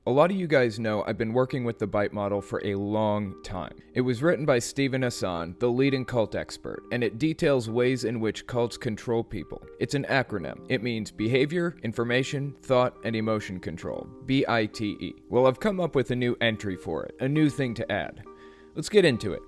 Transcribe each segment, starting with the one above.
A lot of you guys know I've been working with the BITE model for a long time. It was written by Stephen Hassan, the leading cult expert, and it details ways in which cults control people. It's an acronym. It means behavior, information, thought, and emotion control. BITE. Well, I've come up with a new entry for it, a new thing to add. Let's get into it.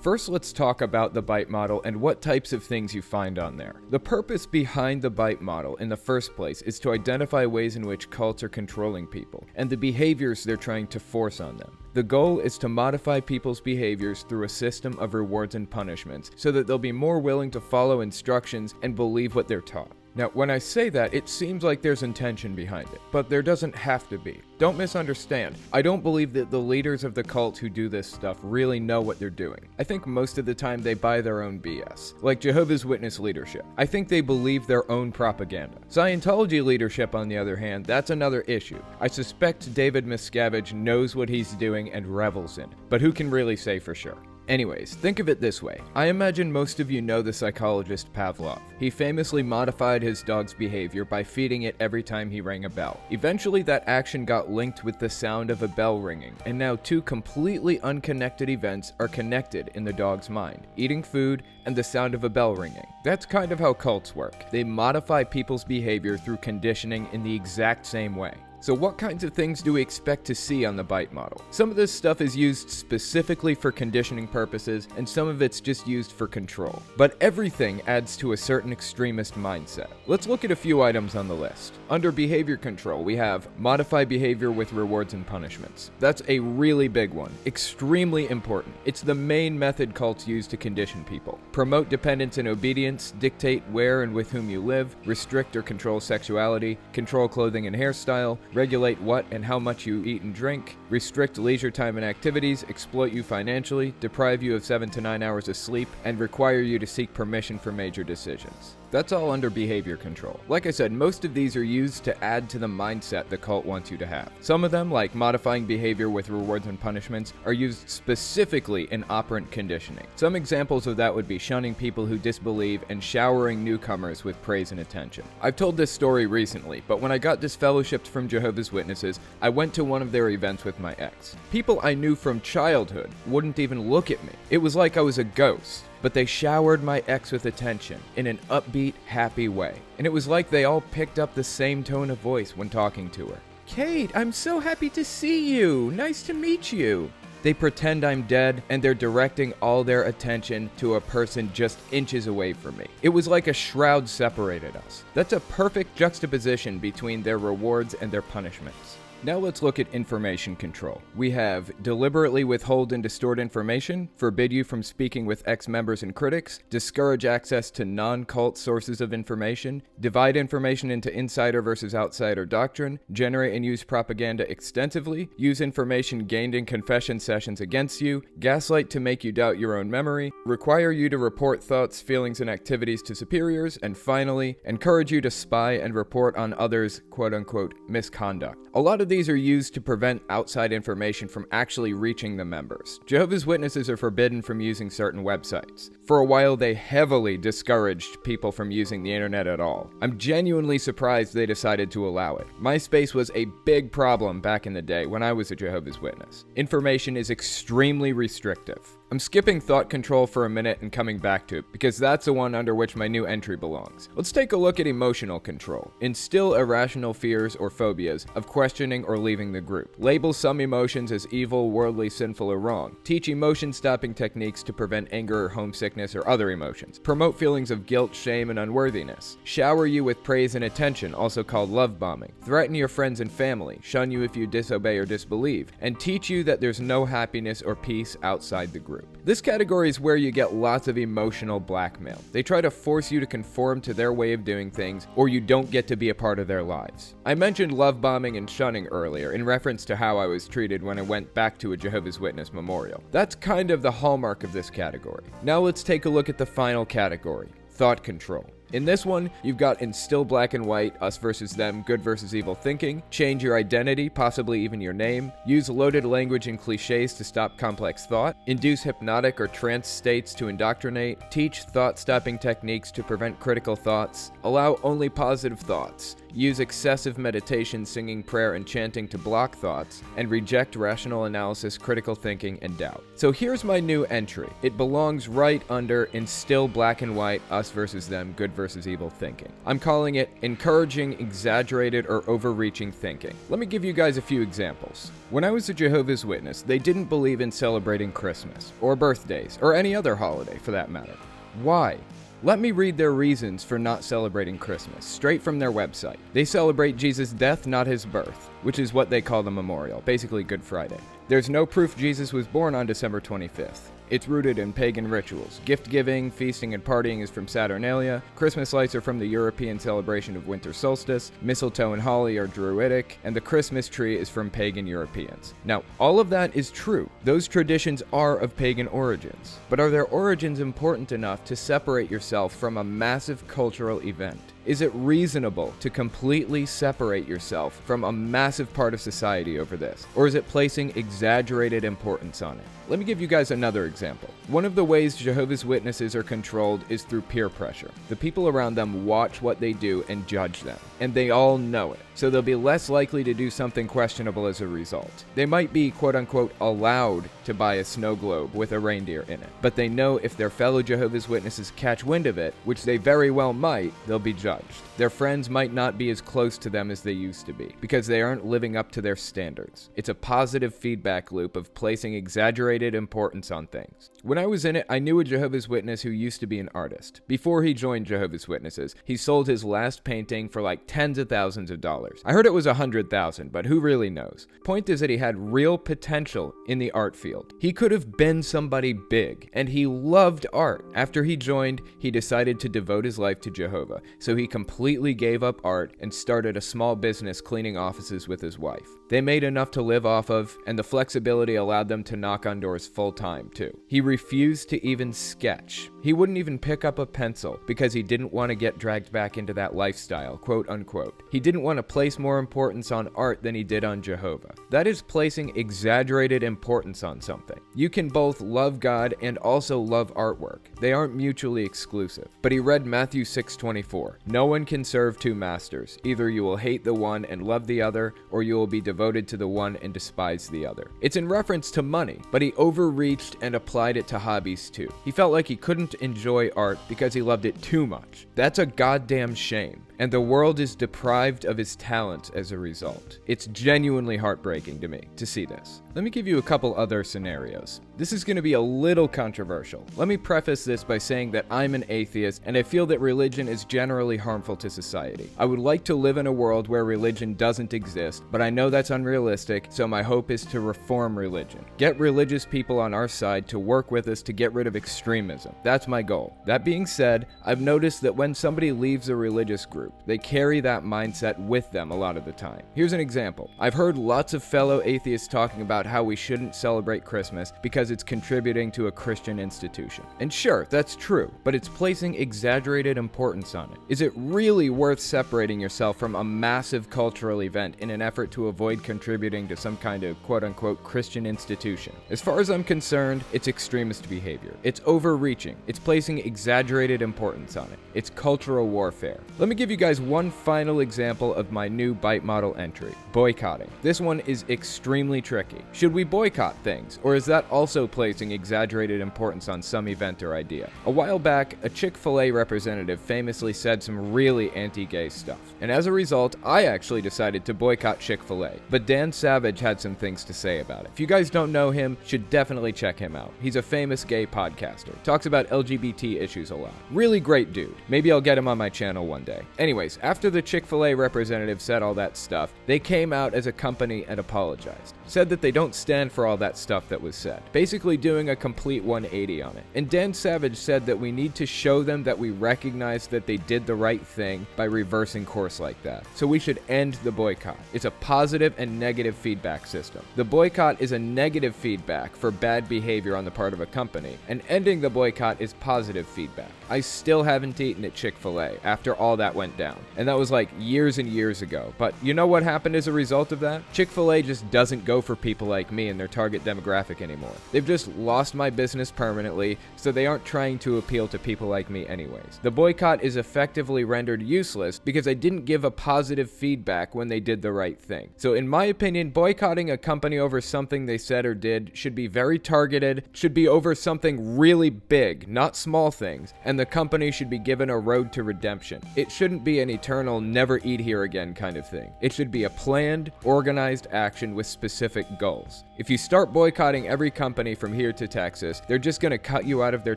First, let's talk about the BITE model and what types of things you find on there. The purpose behind the BITE model in the first place is to identify ways in which cults are controlling people and the behaviors they're trying to force on them. The goal is to modify people's behaviors through a system of rewards and punishments so that they'll be more willing to follow instructions and believe what they're taught. Now, when I say that, it seems like there's intention behind it, but there doesn't have to be. Don't misunderstand. I don't believe that the leaders of the cult who do this stuff really know what they're doing. I think most of the time they buy their own BS. Like Jehovah's Witness leadership. I think they believe their own propaganda. Scientology leadership, on the other hand, that's another issue. I suspect David Miscavige knows what he's doing and revels in, but who can really say for sure? Anyways, think of it this way. I imagine most of you know the psychologist Pavlov. He famously modified his dog's behavior by feeding it every time he rang a bell. Eventually, that action got linked with the sound of a bell ringing, and now two completely unconnected events are connected in the dog's mind: eating food and the sound of a bell ringing. That's kind of how cults work. They modify people's behavior through conditioning in the exact same way. So what kinds of things do we expect to see on the BITE model? Some of this stuff is used specifically for conditioning purposes, and some of it's just used for control. But everything adds to a certain extremist mindset. Let's look at a few items on the list. Under behavior control, we have modify behavior with rewards and punishments. That's a really big one, extremely important. It's the main method cults use to condition people. Promote dependence and obedience, dictate where and with whom you live, restrict or control sexuality, control clothing and hairstyle, regulate what and how much you eat and drink, restrict leisure time and activities, exploit you financially, deprive you of 7 to 9 hours of sleep, and require you to seek permission for major decisions. That's all under behavior control. Like I said, most of these are used to add to the mindset the cult wants you to have. Some of them, like modifying behavior with rewards and punishments, are used specifically in operant conditioning. Some examples of that would be shunning people who disbelieve and showering newcomers with praise and attention. I've told this story recently, but when I got disfellowshipped from Jehovah's Witnesses, I went to one of their events with my ex. People I knew from childhood wouldn't even look at me. It was like I was a ghost. But they showered my ex with attention in an upbeat, happy way. And it was like they all picked up the same tone of voice when talking to her. "Kate, I'm so happy to see you. Nice to meet you." They pretend I'm dead, and they're directing all their attention to a person just inches away from me. It was like a shroud separated us. That's a perfect juxtaposition between their rewards and their punishments. Now let's look at information control. We have deliberately withhold and distort information, forbid you from speaking with ex-members and critics, discourage access to non-cult sources of information, divide information into insider versus outsider doctrine, generate and use propaganda extensively, use information gained in confession sessions against you, gaslight to make you doubt your own memory, require you to report thoughts, feelings, and activities to superiors, and finally, encourage you to spy and report on others' quote-unquote misconduct. A lot of these are used to prevent outside information from actually reaching the members. Jehovah's Witnesses are forbidden from using certain websites. For a while, they heavily discouraged people from using the internet at all. I'm genuinely surprised they decided to allow it. MySpace was a big problem back in the day when I was a Jehovah's Witness. Information is extremely restrictive. I'm skipping thought control for a minute and coming back to it, because that's the one under which my new entry belongs. Let's take a look at emotional control. Instill irrational fears or phobias of questioning or leaving the group. Label some emotions as evil, worldly, sinful, or wrong. Teach emotion-stopping techniques to prevent anger or homesickness or other emotions. Promote feelings of guilt, shame, and unworthiness. Shower you with praise and attention, also called love bombing. Threaten your friends and family. Shun you if you disobey or disbelieve. And teach you that there's no happiness or peace outside the group. This category is where you get lots of emotional blackmail. They try to force you to conform to their way of doing things, or you don't get to be a part of their lives. I mentioned love bombing and shunning earlier in reference to how I was treated when I went back to a Jehovah's Witness memorial. That's kind of the hallmark of this category. Now let's take a look at the final category: thought control. In this one, you've got instill black and white, us versus them, good versus evil thinking, change your identity, possibly even your name, use loaded language and cliches to stop complex thought, induce hypnotic or trance states to indoctrinate, teach thought-stopping techniques to prevent critical thoughts, allow only positive thoughts, use excessive meditation, singing, prayer, and chanting to block thoughts, and reject rational analysis, critical thinking, and doubt. So here's my new entry. It belongs right under instill black and white, us versus them, good versus evil thinking. I'm calling it encouraging exaggerated or overreaching thinking. Let me give you guys a few examples. When I was a Jehovah's Witness, they didn't believe in celebrating Christmas, or birthdays, or any other holiday for that matter. Why? Let me read their reasons for not celebrating Christmas, straight from their website. They celebrate Jesus' death, not his birth, which is what they call the memorial, basically Good Friday. There's no proof Jesus was born on December 25th. It's rooted in pagan rituals. Gift-giving, feasting, and partying is from Saturnalia. Christmas lights are from the European celebration of winter solstice. Mistletoe and holly are Druidic, and the Christmas tree is from pagan Europeans. Now, all of that is true. Those traditions are of pagan origins. But are their origins important enough to separate yourself from a massive cultural event? Is it reasonable to completely separate yourself from a massive part of society over this? Or is it placing exaggerated importance on it? Let me give you guys another example. One of the ways Jehovah's Witnesses are controlled is through peer pressure. The people around them watch what they do and judge them, and they all know it, so they'll be less likely to do something questionable as a result. They might be quote-unquote allowed to buy a snow globe with a reindeer in it, but they know if their fellow Jehovah's Witnesses catch wind of it, which they very well might, they'll be judged. Their friends might not be as close to them as they used to be, because they aren't living up to their standards. It's a positive feedback loop of placing exaggerated importance on things. When I was in it, I knew a Jehovah's Witness who used to be an artist. Before he joined Jehovah's Witnesses, he sold his last painting for like tens of thousands of dollars. I heard it was 100,000, but who really knows? Point is that he had real potential in the art field. He could have been somebody big, and he loved art. After he joined, he decided to devote his life to Jehovah, so he completely gave up art and started a small business cleaning offices with his wife. They made enough to live off of, and the flexibility allowed them to knock on doors full-time too. He refused to even sketch. He wouldn't even pick up a pencil because he didn't want to get dragged back into that lifestyle, quote unquote. He didn't want to place more importance on art than he did on Jehovah. That is placing exaggerated importance on something. You can both love God and also love artwork. They aren't mutually exclusive. But he read Matthew 6:24. No one can serve two masters. Either you will hate the one and love the other, or you will be devoted to the one and despise the other. It's in reference to money, but he overreached and applied it to hobbies too. He felt like he couldn't enjoy art because he loved it too much. That's a goddamn shame. And the world is deprived of his talents as a result. It's genuinely heartbreaking to me to see this. Let me give you a couple other scenarios. This is going to be a little controversial. Let me preface this by saying that I'm an atheist and I feel that religion is generally harmful to society. I would like to live in a world where religion doesn't exist, but I know that's unrealistic, so my hope is to reform religion. Get religious people on our side to work with us to get rid of extremism. That's my goal. That being said, I've noticed that when somebody leaves a religious group, they carry that mindset with them a lot of the time. Here's an example. I've heard lots of fellow atheists talking about how we shouldn't celebrate Christmas because it's contributing to a Christian institution. And sure, that's true, but it's placing exaggerated importance on it. Is it really worth separating yourself from a massive cultural event in an effort to avoid contributing to some kind of quote-unquote Christian institution? As far as I'm concerned, it's extremist behavior. It's overreaching. It's placing exaggerated importance on it. It's cultural warfare. Let me give you guys one final example of my new bite model entry: boycotting. This one is extremely tricky. Should we boycott things, or is that also placing exaggerated importance on some event or idea? A while back, a Chick-fil-A representative famously said some really anti-gay stuff, and as a result, I actually decided to boycott Chick-fil-A. But Dan Savage had some things to say about it. If you guys don't know him, should definitely check him out. He's a famous gay podcaster. Talks about LGBT issues a lot. Really great dude. Maybe I'll get him on my channel one day. Anyways, after the Chick-fil-A representative said all that stuff, they came out as a company and apologized. Said that they don't don't stand for all that stuff that was said. Basically doing a complete 180 on it. And Dan Savage said that we need to show them that we recognize that they did the right thing by reversing course like that. So we should end the boycott. It's a positive and negative feedback system. The boycott is a negative feedback for bad behavior on the part of a company, and ending the boycott is positive feedback. I still haven't eaten at Chick-fil-A after all that went down, and that was like years and years ago. But you know what happened as a result of that? Chick-fil-A just doesn't go for people like me and their target demographic anymore. They've just lost my business permanently, so they aren't trying to appeal to people like me anyways. The boycott is effectively rendered useless because I didn't give a positive feedback when they did the right thing. So in my opinion, boycotting a company over something they said or did should be very targeted, should be over something really big, not small things, and the company should be given a road to redemption. It shouldn't be an eternal never eat here again kind of thing. It should be a planned, organized action with specific goals. If you start boycotting every company from here to Texas, they're just going to cut you out of their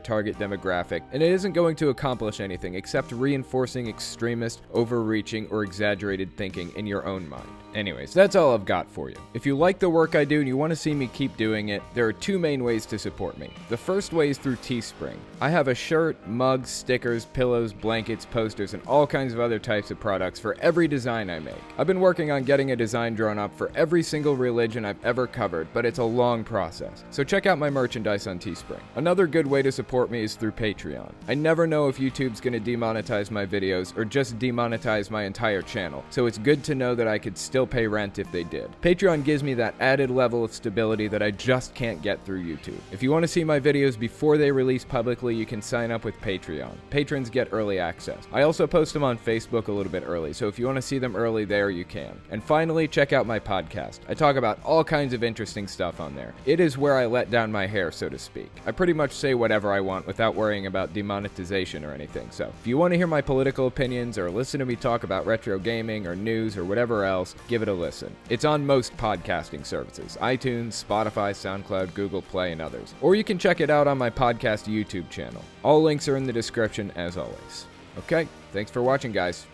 target demographic, and it isn't going to accomplish anything except reinforcing extremist, overreaching, or exaggerated thinking in your own mind. Anyways, that's all I've got for you. If you like the work I do and you want to see me keep doing it, there are two main ways to support me. The first way is through Teespring. I have a shirt, mugs, stickers, pillows, blankets, posters, and all kinds of other types of products for every design I make. I've been working on getting a design drawn up for every single religion I've ever covered, but it's a long process. So check out my merchandise on Teespring. Another good way to support me is through Patreon. I never know if YouTube's gonna demonetize my videos or just demonetize my entire channel, so it's good to know that I could still pay rent if they did. Patreon gives me that added level of stability that I just can't get through YouTube. If you want to see my videos before they release publicly, you can sign up with Patreon. Patrons get early access. I also post them on Facebook a little bit early, so if you want to see them early there, you can. And finally, check out my podcast. I talk about all kinds of interesting stuff on there. It is where I let down my hair, so to speak. I pretty much say whatever I want without worrying about demonetization or anything. So if you want to hear my political opinions or listen to me talk about retro gaming or news or whatever else, give it a listen. It's on most podcasting services: iTunes, Spotify, SoundCloud, Google Play, and others. Or you can check it out on my podcast YouTube channel. All links are in the description as always. Okay, thanks for watching, guys.